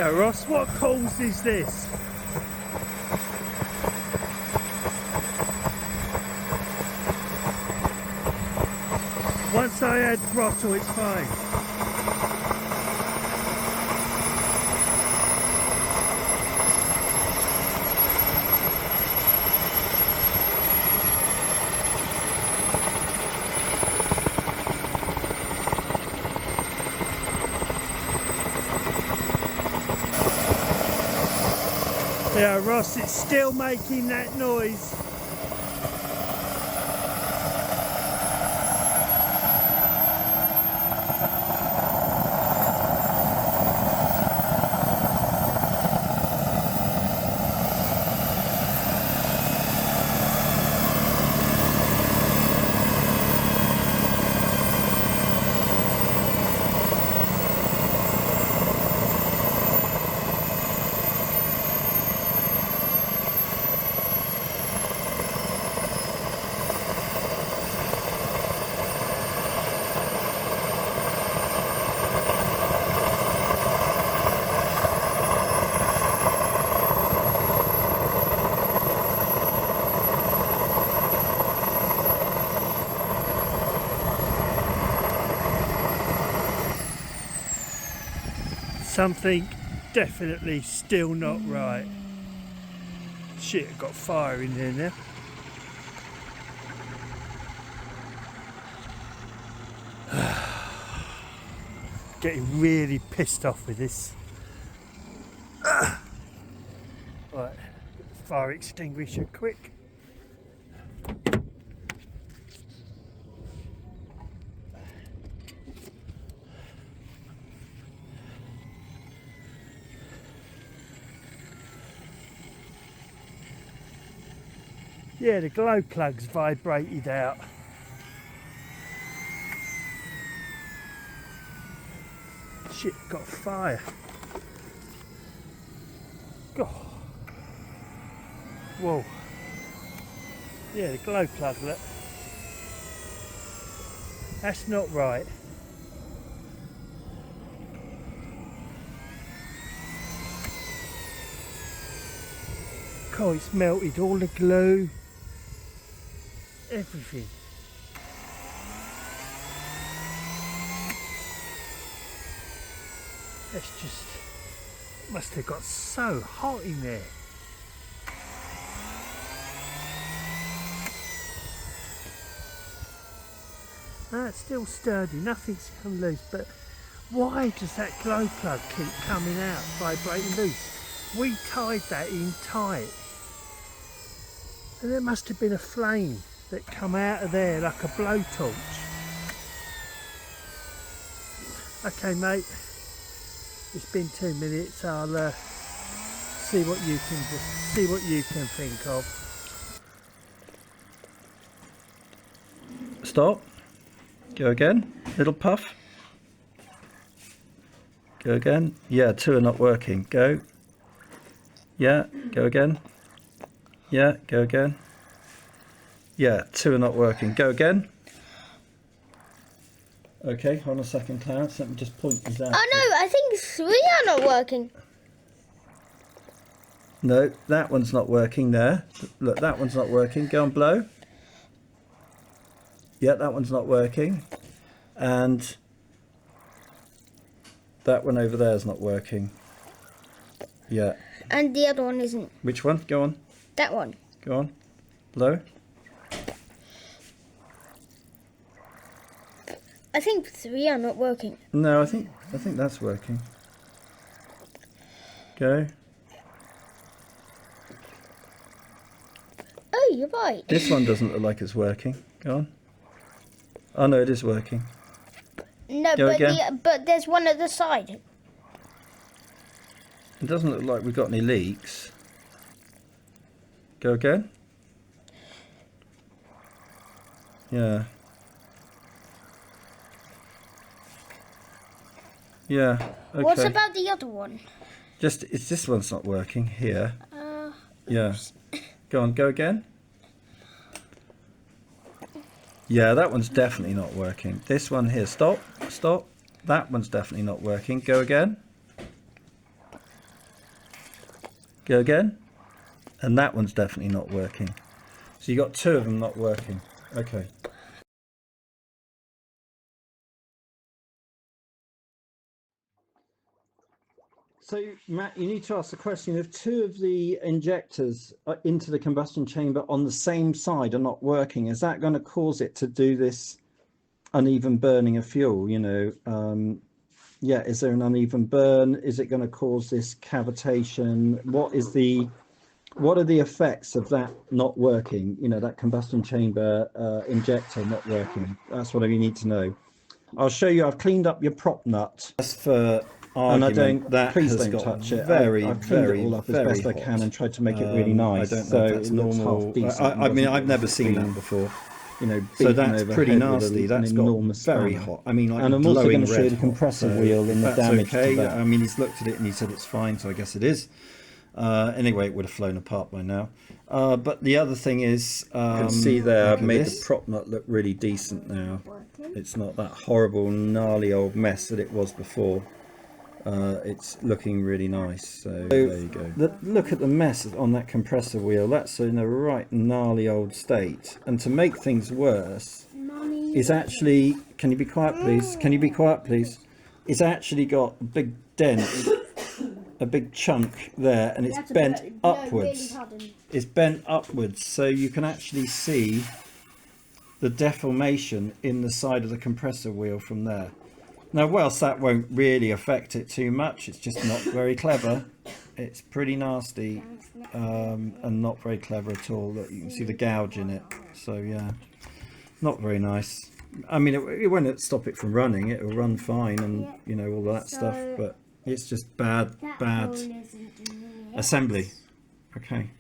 Yeah, Ross, what causes this? Once I add throttle, it's fine. Yeah, Ross, it's still making that noise. Something definitely still not right. Shit, I've got fire in there now. Getting really pissed off with this. Right, get the fire extinguisher quick. Yeah, the glow plug's vibrated out. Shit, got fire. God. Whoa. Yeah, the glow plug, look. That's not right. God, it's melted all the glue. Everything. It's just must have got so hot in there. It's still sturdy, nothing's come loose, but why does that glow plug keep coming out, vibrating loose? We tied that in tight, and there must have been a flame that come out of there like a blowtorch. Okay, mate, it's been 2 minutes. I'll see what you can do, see what you can think of. Stop. Go again. Little puff. Go again. Yeah, 2 are not working. Go. Yeah, go again. Yeah, go again. Yeah, 2 are not working. Go again. Okay, hold on a second, Clarence. Let me just point these out. Oh no, I think 3 are not working. No, that one's not working there. Look, that one's not working. Go and blow. Yeah, that one's not working. And that one over there is not working. Yeah. And the other one isn't. Which one? Go on. That one. Go on. Blow. I think 3 are not working. No, I think that's working. Go. Oh, you're right. This one doesn't look like it's working. Go on. Oh no, it is working. No, Go again. but there's one at the side. It doesn't look like we've got any leaks. Go again. Yeah. Yeah. Okay. What about the other one? Just it's this one's not working here. Yeah. Go on. Go again. Yeah, that one's definitely not working. This one here. Stop. Stop. That one's definitely not working. Go again. Go again. And that one's definitely not working. So you got two of them not working. Okay. So Matt, you need to ask the question, if two of the injectors into the combustion chamber on the same side are not working, is that going to cause it to do this uneven burning of fuel? You know, yeah, is there an uneven burn? Is it going to cause this cavitation? What are the effects of that not working? You know, that combustion chamber injector not working. That's what you need to know. I'll show you. I've cleaned up your prop nut. As for argument, please don't touch it. I've cleaned it all up as best I can and tried to make it really nice. I don't know if that's normal. I mean, I've never seen that before. You know, so that's pretty nasty. That's got very hot. I mean, like, and I'm also going to show you the compressor wheel and the damage to that. I mean, he's looked at it and he said it's fine, so I guess it is. Anyway, it would have flown apart by now. But the other thing is, you can see there, I've made the prop nut look really decent now. It's not that horrible, gnarly old mess that it was before. It's looking really nice. So there you go. Look at the mess on that compressor wheel. That's in a right gnarly old state. And to make things worse, is actually, can you be quiet please? Can you be quiet please? It's actually got a big dent, a big chunk there, and it's bent upwards. It's bent upwards, so you can actually see the deformation in the side of the compressor wheel from there. Now, whilst that won't really affect it too much, it's just not very clever. It's pretty nasty and not very clever at all. Look, you can see the gouge in it. So yeah, not very nice. I mean, it won't stop it from running. It will run fine, and you know, all that stuff. But it's just bad assembly. Okay.